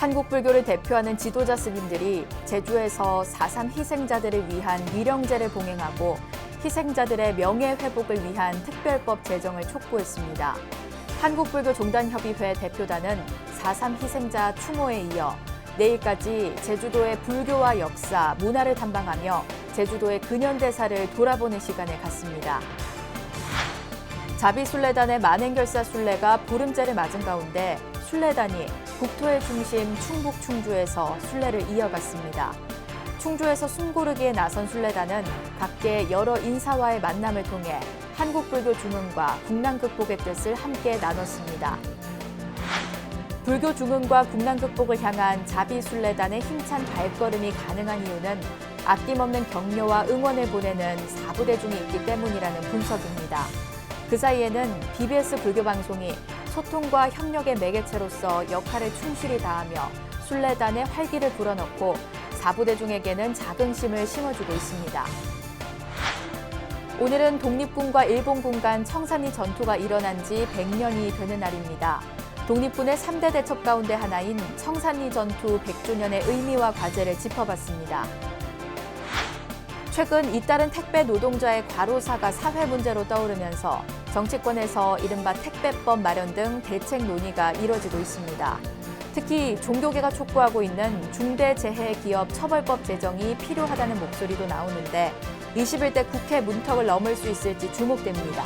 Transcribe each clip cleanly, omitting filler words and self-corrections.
한국 불교를 대표하는 지도자 스님들이 제주에서 4.3 희생자들을 위한 위령제를 봉행하고 희생자들의 명예회복을 위한 특별법 제정을 촉구했습니다. 한국불교종단협의회 대표단은 4.3 희생자 추모에 이어 내일까지 제주도의 불교와 역사, 문화를 탐방하며 제주도의 근현대사를 돌아보는 시간을 갖습니다. 자비순례단의 만행결사 순례가 보름째를 맞은 가운데 순례단이 국토의 중심 충북 충주에서 순례를 이어갔습니다. 충주에서 숨고르기에 나선 순례단은 각계 여러 인사와의 만남을 통해 한국불교 중흥과 국난 극복의 뜻을 함께 나눴습니다. 불교 중흥과 국난 극복을 향한 자비순례단의 힘찬 발걸음이 가능한 이유는 아낌없는 격려와 응원을 보내는 사부대중이 있기 때문이라는 분석입니다. 그 사이에는 BBS 불교방송이 소통과 협력의 매개체로서 역할을 충실히 다하며 순례단의 활기를 불어넣고 사부대중에게는 자긍심을 심어주고 있습니다. 오늘은 독립군과 일본군 간 청산리 전투가 일어난 지 100년이 되는 날입니다. 독립군의 3대 대첩 가운데 하나인 청산리 전투 100주년의 의미와 과제를 짚어봤습니다. 최근 잇따른 택배 노동자의 과로사가 사회 문제로 떠오르면서 정치권에서 이른바 택배법 마련 등 대책 논의가 이뤄지고 있습니다. 특히 종교계가 촉구하고 있는 중대재해기업 처벌법 제정이 필요하다는 목소리도 나오는데 21대 국회 문턱을 넘을 수 있을지 주목됩니다.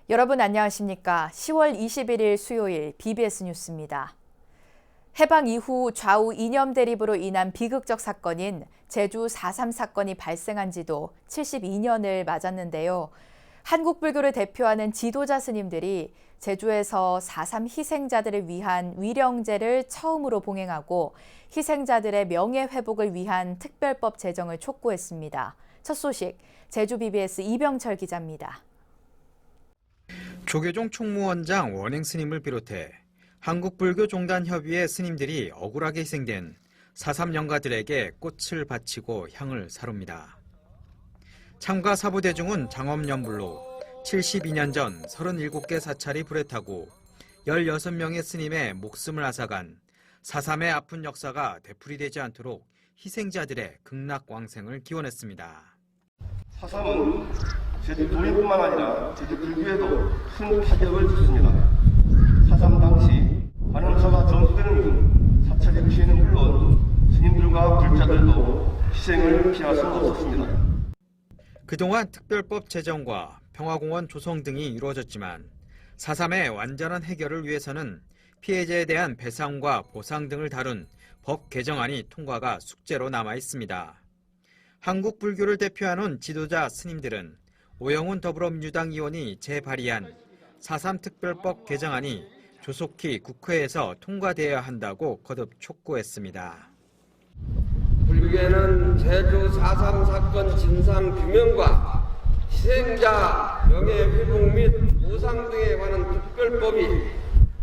여러분 안녕하십니까? 10월 21일 수요일 BBS 뉴스입니다. 해방 이후 좌우 이념 대립으로 인한 비극적 사건인 제주 4.3 사건이 발생한 지도 72년을 맞았는데요. 한국 불교를 대표하는 지도자 스님들이 제주에서 4.3 희생자들을 위한 위령제를 처음으로 봉행하고 희생자들의 명예회복을 위한 특별법 제정을 촉구했습니다. 첫 소식, 제주 BBS 이병철 기자입니다. 조계종 총무원장 원행 스님을 비롯해 한국불교종단협의회 스님들이 억울하게 희생된 4.3 영가들에게 꽃을 바치고 향을 사릅니다. 참가 사부대중은 장엄연불로 72년 전 37개 사찰이 불에 타고 16명의 스님의 목숨을 앗아간 4.3의 아픈 역사가 되풀이되지 않도록 희생자들의 극락왕생을 기원했습니다. 4.3은 제주 도민뿐만 아니라 제주 불교에도 큰 타격을 줬습니다. 4.3 당시 관음사가 전수되는 사찰의 피해는 물론 스님들과 불자들도 희생을 피할 수 없었습니다. 그동안 특별법 제정과 평화공원 조성 등이 이루어졌지만 4.3의 완전한 해결을 위해서는 피해자에 대한 배상과 보상 등을 다룬 법 개정안이 통과가 숙제로 남아 있습니다. 한국 불교를 대표하는 지도자 스님들은 오영훈 더불어민주당 의원이 재발의한 4.3 특별법 개정안이 조속히 국회에서 통과되어야 한다고 거듭 촉구했습니다. 불교계는 제주 4.3 사건 진상 규명과 희생자 명예회복 및 보상 등에 관한 특별법이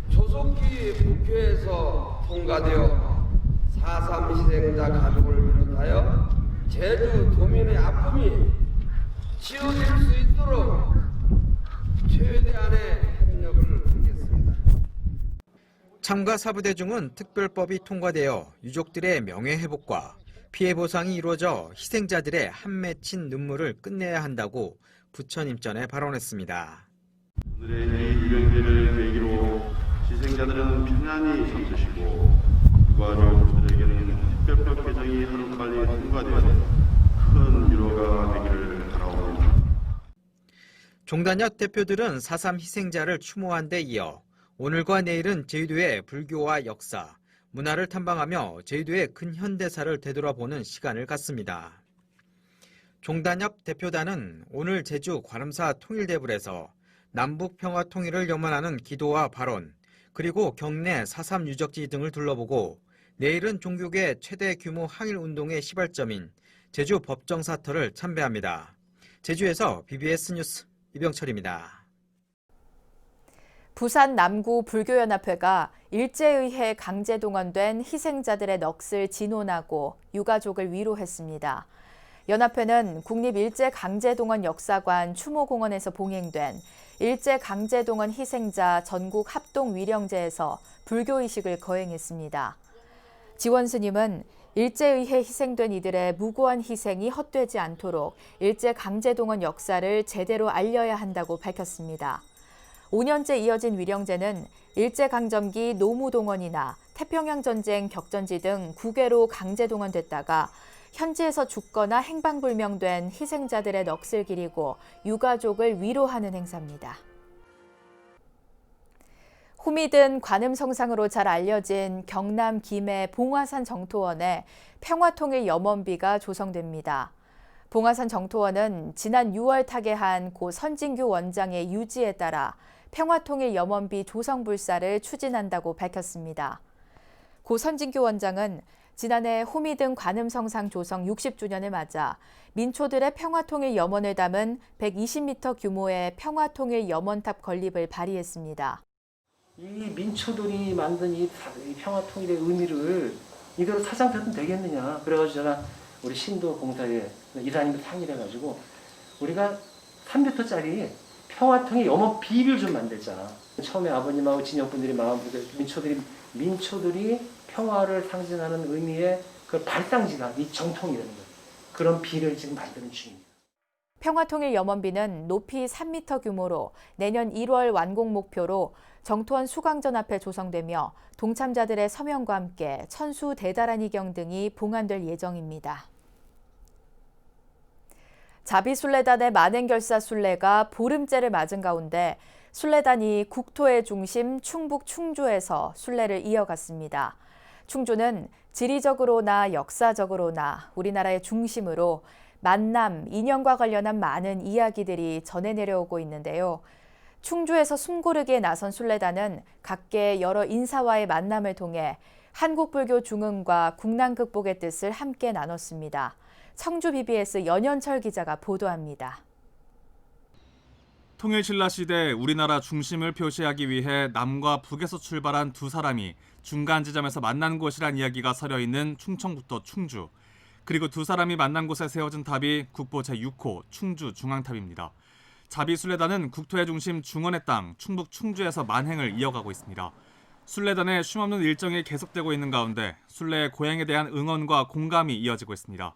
조속히 국회에서 통과되어 4.3 희생자 가족을 비롯하여 제주 도민의 아픔이 치유될 수 있도록 최대한의 협력을 하겠습니다. 참가 사부대중은 특별법이 통과되어 유족들의 명예회복과 피해 보상이 이루어져 희생자들의 한 맺힌 눈물을 끝내야 한다고 부처님 전에 발언했습니다. 오늘의 이 위령제를 계기로 희생자들은 편안히 섬으시고 유가족들에게는 특별법 개정이 하루빨리 통과되어 큰 위로가 되기를 바라옵니다. 종단협 대표들은 4.3 희생자를 추모한 데 이어 오늘과 내일은 제주도의 불교와 역사, 문화를 탐방하며 제주도의 근현대사를 되돌아보는 시간을 갖습니다. 종단협 대표단은 오늘 제주 관음사 통일대불에서 남북 평화 통일을 염원하는 기도와 발언, 그리고 경내 4.3 유적지 등을 둘러보고 내일은 종교계 최대 규모 항일운동의 시발점인 제주 법정사터를 참배합니다. 제주에서 BBS 뉴스 이병철입니다. 부산 남구 불교연합회가 일제에 의해 강제 동원된 희생자들의 넋을 진혼하고 유가족을 위로했습니다. 연합회는 국립일제강제동원 역사관 추모공원에서 봉행된 일제강제동원 희생자 전국 합동위령제에서 불교의식을 거행했습니다. 지원 스님은 일제에 의해 희생된 이들의 무고한 희생이 헛되지 않도록 일제강제동원 역사를 제대로 알려야 한다고 밝혔습니다. 5년째 이어진 위령제는 일제강점기 노무동원이나 태평양전쟁 격전지 등 9개로 강제동원됐다가 현지에서 죽거나 행방불명된 희생자들의 넋을 기리고 유가족을 위로하는 행사입니다. 호미든 관음성상으로 잘 알려진 경남 김해 봉화산 정토원에 평화통일염원비가 조성됩니다. 봉화산 정토원은 지난 6월 타계한 고 선진규 원장의 유지에 따라 평화통일염원비 조성불사를 추진한다고 밝혔습니다. 고 선진규 원장은 지난해 호미든 관음성상 조성 60주년을 맞아 민초들의 평화통일염원을 담은 120m 규모의 평화통일염원탑 건립을 발의했습니다. 이 민초들이 만든 이 평화통일의 의미를 이대로 사장되면 되겠느냐. 그래가지고 제가 우리 신도봉사에 이사님들 상의해가지고 우리가 3m짜리 평화통일 염원 비를 좀 만들자. 처음에 아버님하고 진영분들이 마음속에 민초들이 평화를 상징하는 의미의 그 발상지가 이 정통이라는 거예요. 그런 비를 지금 만드는 중입니다. 평화통일염원비는 높이 3m 규모로 내년 1월 완공 목표로 정토원 수강전 앞에 조성되며 동참자들의 서명과 함께 천수 대다라니경 등이 봉안될 예정입니다. 자비순례단의 만행결사 순례가 보름째를 맞은 가운데 순례단이 국토의 중심 충북 충주에서 순례를 이어갔습니다. 충주는 지리적으로나 역사적으로나 우리나라의 중심으로 만남, 인연과 관련한 많은 이야기들이 전해 내려오고 있는데요. 충주에서 숨고르기에 나선 순례단은 각계 여러 인사와의 만남을 통해 한국불교 중흥과 국난 극복의 뜻을 함께 나눴습니다. 청주 BBS 연현철 기자가 보도합니다. 통일신라 시대 우리나라 중심을 표시하기 위해 남과 북에서 출발한 두 사람이 중간 지점에서 만난 곳이란 이야기가 서려있는 충청북도 충주. 그리고 두 사람이 만난 곳에 세워진 탑이 국보 제6호 충주 중앙탑입니다. 자비순례단은 국토의 중심 중원의 땅 충북 충주에서 만행을 이어가고 있습니다. 순례단의 쉼없는 일정이 계속되고 있는 가운데 순례의 고향에 대한 응원과 공감이 이어지고 있습니다.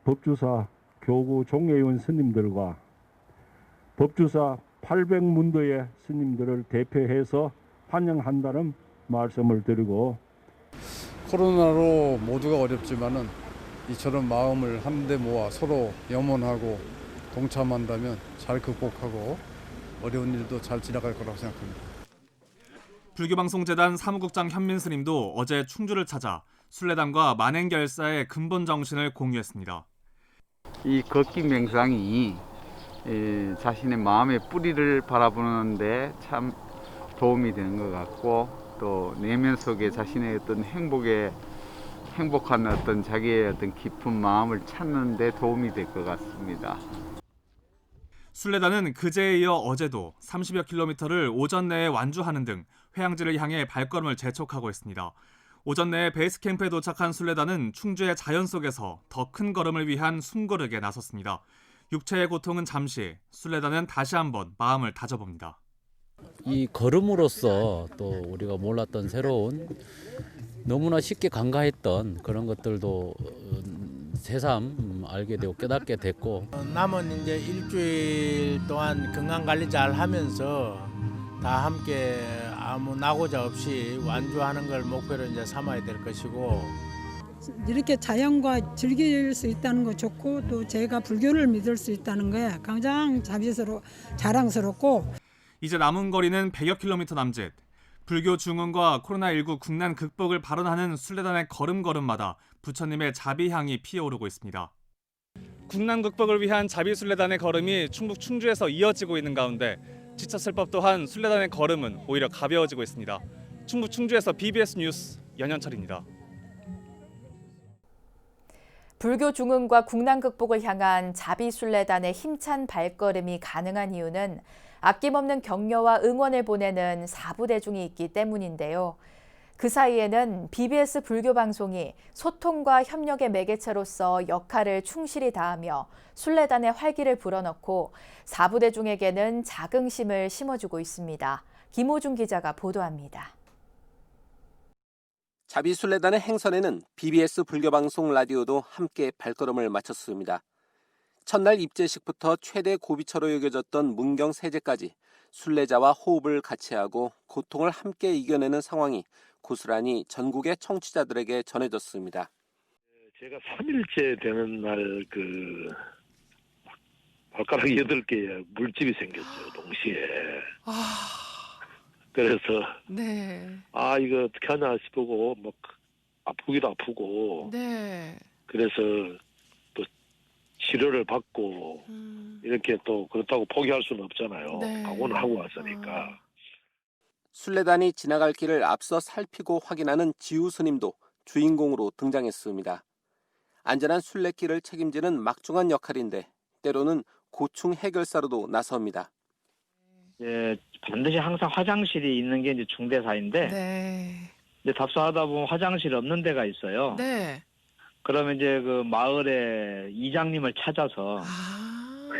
법주사 교구 종회원 스님들과 법주사 800문도의 스님들을 대표해서 환영한다는 말씀을 드리고, 코로나로 모두가 어렵지만은 이처럼 마음을 한데 모아 서로 염원하고 동참한다면 잘 극복하고 어려운 일도 잘 지나갈 거라고 생각합니다. 불교방송재단 사무국장 현민 스님도 어제 충주를 찾아 순례단과 만행결사의 근본 정신을 공유했습니다. 이 걷기 명상이 자신의 마음의 뿌리를 바라보는데 참 도움이 되는 것 같고, 또 내면 속에 자신의 어떤 행복한 어떤 자기의 어떤 깊은 마음을 찾는 데 도움이 될 것 같습니다. 순례단은 그제에 이어 어제도 30여 킬로미터를 오전 내에 완주하는 등 회양지를 향해 발걸음을 재촉하고 있습니다. 오전 내에 베이스 캠프에 도착한 순례단은 충주의 자연 속에서 더 큰 걸음을 위한 숨고르기에 나섰습니다. 육체의 고통은 잠시, 순례단은 다시 한번 마음을 다져봅니다. 이 걸음으로써 또 우리가 몰랐던 새로운, 너무나 쉽게 간과했던 그런 것들도 새삼 알게 되고 깨닫게 됐고, 남은 이제 일주일 동안 건강 관리 잘 하면서 다 함께 아무 낙오자 없이 완주하는 걸 목표로 이제 삼아야 될 것이고, 이렇게 자연과 즐길 수 있다는 거 좋고, 또 제가 불교를 믿을 수 있다는 게 가장 자랑스럽고. 이제 남은 거리는 100여 킬로미터 남짓. 불교 중흥과 코로나19 국난 극복을 발언하는 순례단의 걸음걸음마다 부처님의 자비향이 피어오르고 있습니다. 국난 극복을 위한 자비순례단의 걸음이 충북 충주에서 이어지고 있는 가운데 지쳤을 법 또한 순례단의 걸음은 오히려 가벼워지고 있습니다. 충북 충주에서 BBS 뉴스 연현철입니다. 불교 중흥과 국난 극복을 향한 자비순례단의 힘찬 발걸음이 가능한 이유는 아낌없는 격려와 응원을 보내는 사부대중이 있기 때문인데요. 그 사이에는 BBS 불교 방송이 소통과 협력의 매개체로서 역할을 충실히 다하며 순례단의 활기를 불어넣고 사부대중에게는 자긍심을 심어주고 있습니다. 김호중 기자가 보도합니다. 자비순례단의 행선에는 BBS 불교방송 라디오도 함께 발걸음을 마쳤습니다. 첫날 입제식부터 최대 고비처로 여겨졌던 문경 세제까지 순례자와 호흡을 같이 하고 고통을 함께 이겨내는 상황이 고스란히 전국의 청취자들에게 전해졌습니다. 제가 3일째 되는 날 발가락 8개에 물집이 생겼죠, 동시에. 그래서 네. 이거 어떻게 하나 싶고 막 아프기도 아프고. 네. 그래서 또 치료를 받고 이렇게 또 그렇다고 포기할 수는 없잖아요. 네. 각오는 하고 왔으니까. 순례단이 지나갈 길을 앞서 살피고 확인하는 지우 스님도 주인공으로 등장했습니다. 안전한 순례길을 책임지는 막중한 역할인데 때로는 고충 해결사로도 나섭니다. 예, 반드시 항상 화장실이 있는 게 이제 중대사인데, 네. 이제 답사하다 보면 화장실 없는 데가 있어요. 네. 그러면 이제 그 마을의 이장님을 찾아서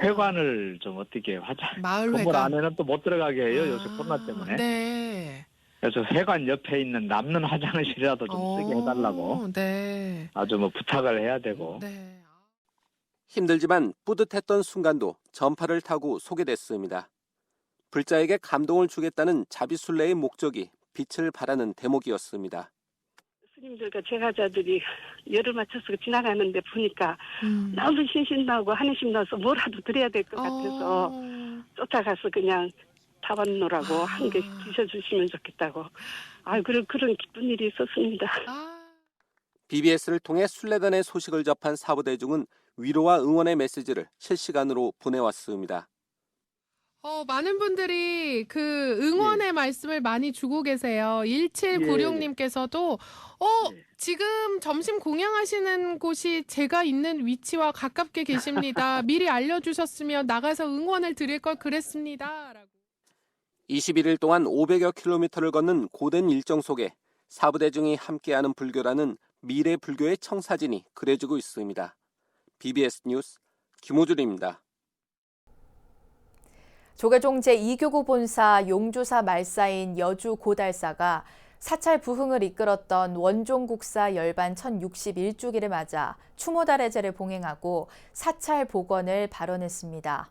회관을 좀 어떻게 마을 건물 회관. 안에는 또 못 들어가게 해요. 요새 코로나 때문에. 네. 그래서 회관 옆에 있는 남는 화장실이라도 좀 쓰게 해달라고 네. 아주 뭐 부탁을 해야 되고. 네. 힘들지만 뿌듯했던 순간도 전파를 타고 소개됐습니다. 불자에게 감동을 주겠다는 자비순례의 목적이 빛을 발하는 대목이었습니다. 스님들과 제가자들이 열을 맞춰서 지나가는데 보니까 너무 신신나고 한의심 나서 뭐라도 드려야 될 것 같아서 쫓아가서 그냥 타반노라고 한 개 드셔주시면 좋겠다고. 그런 기쁜 일이 있었습니다. BBS를 통해 순례단의 소식을 접한 사부대중은 위로와 응원의 메시지를 실시간으로 보내왔습니다. 많은 분들이 그 응원의 말씀을 많이 주고 계세요. 1796님께서도 지금 점심 공양하시는 곳이 제가 있는 위치와 가깝게 계십니다. 미리 알려주셨으면 나가서 응원을 드릴 걸 그랬습니다. 라고. 21일 동안 500여 킬로미터를 걷는 고된 일정 속에 사부대중이 함께하는 불교라는 미래 불교의 청사진이 그려지고 있습니다. BBS 뉴스 김호준입니다. 조계종 제2교구 본사 용주사 말사인 여주 고달사가 사찰 부흥을 이끌었던 원종국사 열반 1061주기를 맞아 추모달해제를 봉행하고 사찰 복원을 발언했습니다.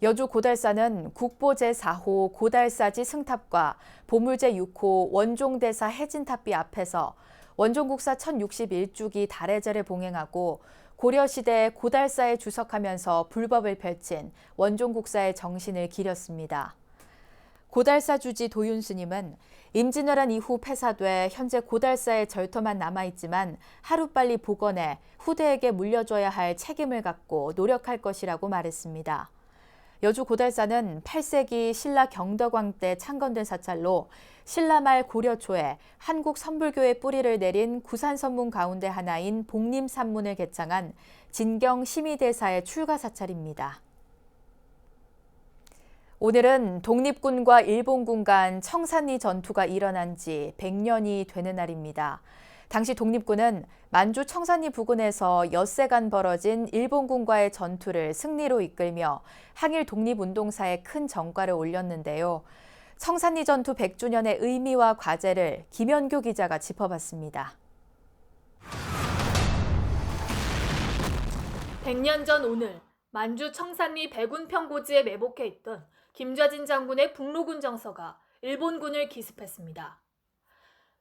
여주 고달사는 국보 제4호 고달사지 승탑과 보물 제6호 원종대사 해진탑비 앞에서 원종국사 1061주기 달해제를 봉행하고 고려시대 고달사에 주석하면서 불법을 펼친 원종국사의 정신을 기렸습니다. 고달사 주지 도윤 스님은 임진왜란 이후 폐사돼 현재 고달사의 절터만 남아있지만 하루빨리 복원해 후대에게 물려줘야 할 책임을 갖고 노력할 것이라고 말했습니다. 여주 고달사는 8세기 신라 경덕왕 때 창건된 사찰로 신라 말 고려 초에 한국 선불교의 뿌리를 내린 구산선문 가운데 하나인 복림산문을 개창한 진경 심의대사의 출가 사찰입니다. 오늘은 독립군과 일본군 간 청산리 전투가 일어난 지 100년이 되는 날입니다. 당시 독립군은 만주 청산리 부근에서 엿새간 벌어진 일본군과의 전투를 승리로 이끌며 항일 독립운동사에 큰 성과를 올렸는데요. 청산리 전투 100주년의 의미와 과제를 김현교 기자가 짚어봤습니다. 100년 전 오늘 만주 청산리 백운평고지에 매복해 있던 김좌진 장군의 북로군 정서가 일본군을 기습했습니다.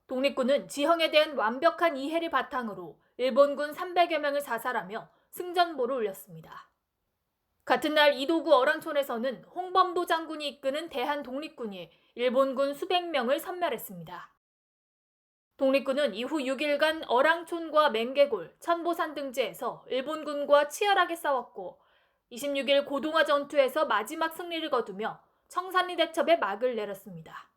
독립군은 지형에 대한 완벽한 이해를 바탕으로 일본군 300여 명을 사살하며 승전보를 올렸습니다. 같은 날 이도구 어랑촌에서는 홍범도 장군이 이끄는 대한독립군이 일본군 수백 명을 섬멸했습니다. 독립군은 이후 6일간 어랑촌과 맹개골, 천보산 등지에서 일본군과 치열하게 싸웠고 26일 고동화 전투에서 마지막 승리를 거두며 청산리 대첩에 막을 내렸습니다.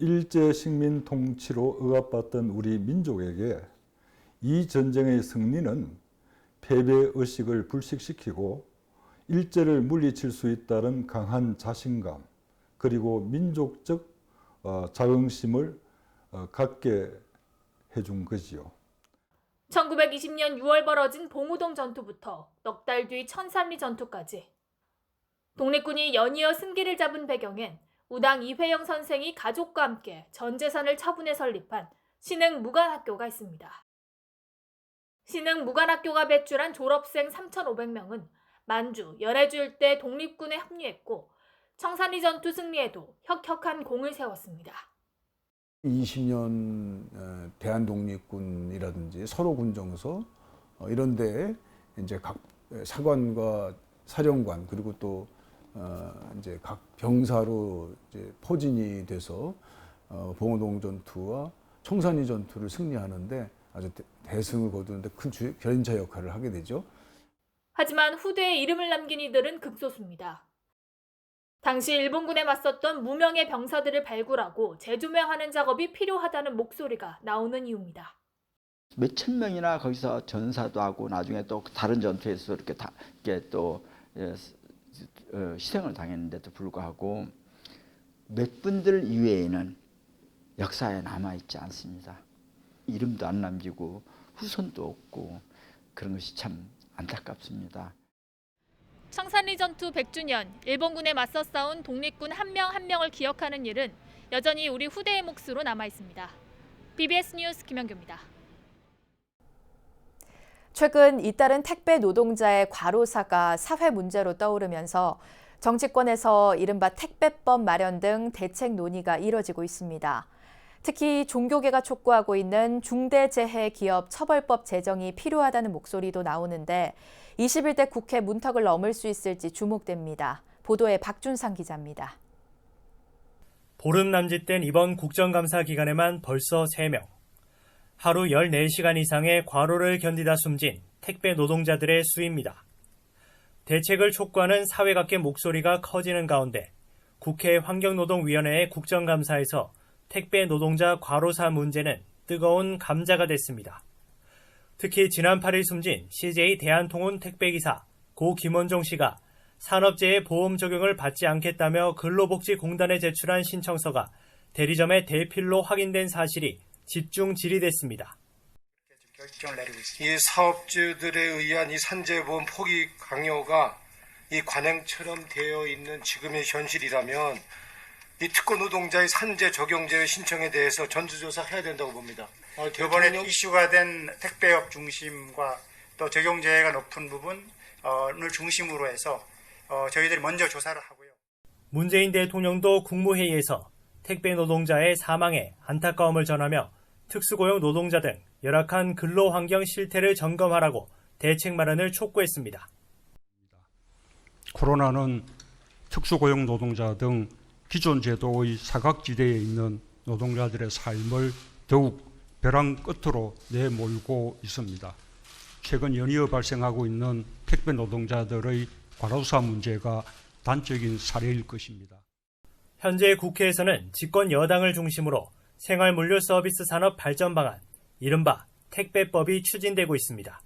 일제 식민 통치로 억압받던 우리 민족에게 이 전쟁의 승리는 패배 의식을 불식시키고 일제를 물리칠 수 있다는 강한 자신감 그리고 민족적 자긍심을 갖게 해준 거지요. 1920년 6월 벌어진 봉우동 전투부터 넉 달 뒤 천산리 전투까지 독립군이 연이어 승기를 잡은 배경엔 우당 이회영 선생이 가족과 함께 전 재산을 처분해 설립한 신흥 무관학교가 있습니다. 신흥 무관학교가 배출한 졸업생 3,500명은 만주, 연해주 일대 독립군에 합류했고 청산리 전투 승리에도 혁혁한 공을 세웠습니다. 20년 대한독립군이라든지 서로군정서 이런 데에 이제 각 사관과 사령관 그리고 또 이제 각 병사로 이제 포진이 돼서 봉오동 전투와 청산리 전투를 승리하는데 아주 대승을 거두는데 큰 견인차 역할을 하게 되죠. 하지만 후대에 이름을 남긴 이들은 극소수입니다. 당시 일본군에 맞섰던 무명의 병사들을 발굴하고 재조명하는 작업이 필요하다는 목소리가 나오는 이유입니다. 몇천 명이나 거기서 전사도 하고 나중에 또 다른 전투에서 이렇게 또 희생을 당했는데도 불구하고 몇 분들 이외에는 역사에 남아있지 않습니다. 이름도 안 남기고 후손도 없고 그런 것이 참 안타깝습니다. 청산리 전투 100주년, 일본군에 맞서 싸운 독립군 한 명 한 명을 기억하는 일은 여전히 우리 후대의 몫으로 남아 있습니다. BBS 뉴스 김현규입니다. 최근 잇따른 택배 노동자의 과로사가 사회 문제로 떠오르면서 정치권에서 이른바 택배법 마련 등 대책 논의가 이뤄지고 있습니다. 특히 종교계가 촉구하고 있는 중대재해기업처벌법 제정이 필요하다는 목소리도 나오는데 21대 국회 문턱을 넘을 수 있을지 주목됩니다. 보도에 박준상 기자입니다. 보름 남짓된 이번 국정감사 기간에만 벌써 3명. 하루 14시간 이상의 과로를 견디다 숨진 택배 노동자들의 수입니다. 대책을 촉구하는 사회 각계 목소리가 커지는 가운데 국회 환경노동위원회의 국정감사에서 택배 노동자 과로사 문제는 뜨거운 감자가 됐습니다. 특히 지난 8일 숨진 CJ 대한통운 택배기사 고 김원종 씨가 산업재해 보험 적용을 받지 않겠다며 근로복지공단에 제출한 신청서가 대리점의 대필로 확인된 사실이 집중 질의됐습니다. 이 사업주들에 의한 이 산재보험 포기 강요가 이 관행처럼 되어 있는 지금의 현실이라면 이 특권 노동자의 산재 적용 제외 신청에 대해서 전수조사해야 된다고 봅니다. 이번에 이슈가 된 택배업 중심과 또 적용 제외가 높은 부분을 중심으로 해서 저희들이 먼저 조사를 하고요. 문재인 대통령도 국무회의에서 택배 노동자의 사망에 안타까움을 전하며 특수고용 노동자 등 열악한 근로환경 실태를 점검하라고 대책 마련을 촉구했습니다. 코로나는 특수고용 노동자 등 기존 제도의 사각지대에 있는 노동자들의 삶을 더욱 벼랑 끝으로 내몰고 있습니다. 최근 연이어 발생하고 있는 택배 노동자들의 과로사 문제가 단적인 사례일 것입니다. 현재 국회에서는 집권 여당을 중심으로 생활물류 서비스 산업 발전 방안, 이른바 택배법이 추진되고 있습니다.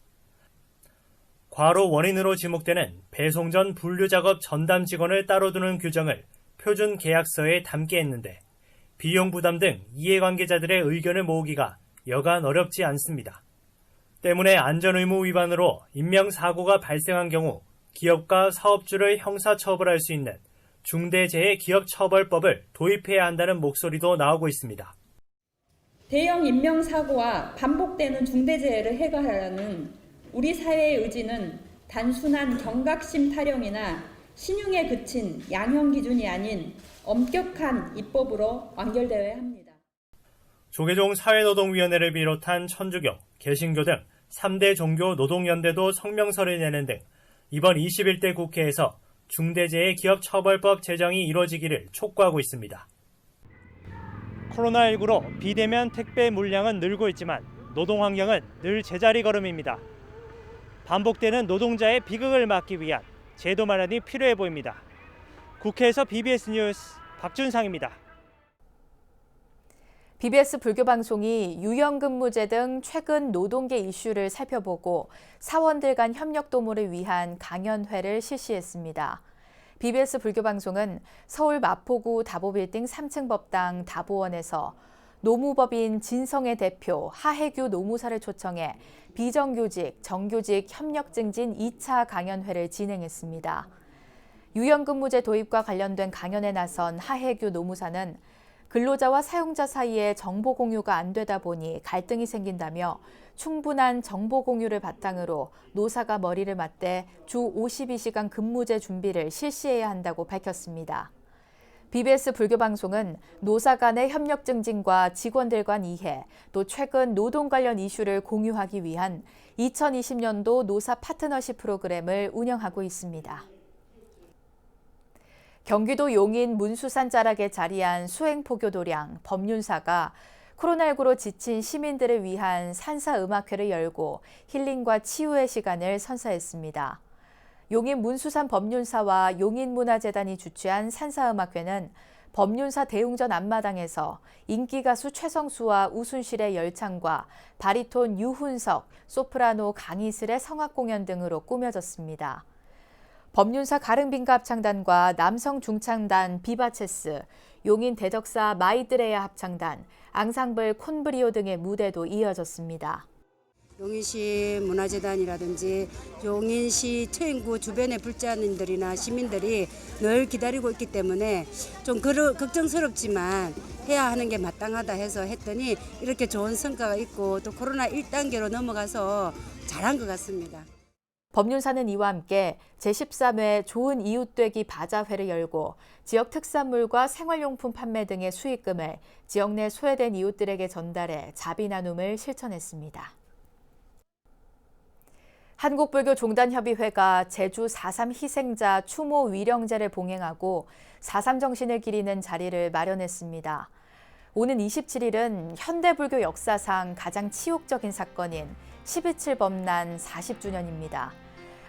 과로 원인으로 지목되는 배송 전 분류 작업 전담 직원을 따로 두는 규정을 표준 계약서에 담게 했는데 비용 부담 등 이해관계자들의 의견을 모으기가 여간 어렵지 않습니다. 때문에 안전의무 위반으로 인명사고가 발생한 경우 기업과 사업주를 형사처벌할 수 있는 중대재해기업처벌법을 도입해야 한다는 목소리도 나오고 있습니다. 대형 인명사고와 반복되는 중대재해를 해결하려는 우리 사회의 의지는 단순한 경각심 타령이나 신용에 그친 양형 기준이 아닌 엄격한 입법으로 완결되어야 합니다. 조계종 사회노동위원회를 비롯한 천주교, 개신교 등 3대 종교 노동연대도 성명서를 내는 등 이번 21대 국회에서 중대재해기업처벌법 제정이 이뤄지기를 촉구하고 있습니다. 코로나19로 비대면 택배 물량은 늘고 있지만 노동 환경은 늘 제자리 걸음입니다. 반복되는 노동자의 비극을 막기 위한 제도 마련이 필요해 보입니다. 국회에서 BBS 뉴스 박준상입니다. BBS 불교방송이 유연근무제 등 최근 노동계 이슈를 살펴보고 사원들 간 협력 도모를 위한 강연회를 실시했습니다. BBS 불교방송은 서울 마포구 다보빌딩 3층 법당 다보원에서 노무법인 진성의 대표 하혜규 노무사를 초청해 비정규직, 정규직 협력 증진 2차 강연회를 진행했습니다. 유연근무제 도입과 관련된 강연에 나선 하혜규 노무사는 근로자와 사용자 사이에 정보 공유가 안 되다 보니 갈등이 생긴다며 충분한 정보 공유를 바탕으로 노사가 머리를 맞대 주 52시간 근무제 준비를 실시해야 한다고 밝혔습니다. BBS 불교방송은 노사 간의 협력 증진과 직원들 간 이해, 또 최근 노동 관련 이슈를 공유하기 위한 2020년도 노사 파트너십 프로그램을 운영하고 있습니다. 경기도 용인 문수산 자락에 자리한 수행포교도량 법륜사가 코로나19로 지친 시민들을 위한 산사음악회를 열고 힐링과 치유의 시간을 선사했습니다. 용인 문수산 법륜사와 용인문화재단이 주최한 산사음악회는 법륜사 대웅전 앞마당에서 인기가수 최성수와 우순실의 열창과 바리톤 유훈석, 소프라노 강희슬의 성악공연 등으로 꾸며졌습니다. 법륜사 가릉빈가 합창단과 남성 중창단 비바체스, 용인 대덕사 마이드레야 합창단, 앙상블 콘브리오 등의 무대도 이어졌습니다. 용인시 문화재단이라든지 용인시 처인구 주변의 불자님들이나 시민들이 늘 기다리고 있기 때문에 좀 걱정스럽지만 해야 하는 게 마땅하다 해서 했더니 이렇게 좋은 성과가 있고 또 코로나 1단계로 넘어가서 잘한 것 같습니다. 법륜사는 이와 함께 제13회 좋은 이웃되기 바자회를 열고 지역 특산물과 생활용품 판매 등의 수익금을 지역 내 소외된 이웃들에게 전달해 자비 나눔을 실천했습니다. 한국불교종단협의회가 제주 4.3 희생자 추모 위령제를 봉행하고 4.3 정신을 기리는 자리를 마련했습니다. 오는 27일은 현대불교 역사상 가장 치욕적인 사건인 12.7 범난 40주년입니다.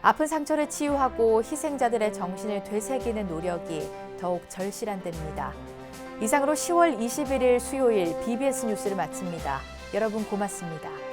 아픈 상처를 치유하고 희생자들의 정신을 되새기는 노력이 더욱 절실한 때입니다. 이상으로 10월 21일 수요일 BBS 뉴스를 마칩니다. 여러분 고맙습니다.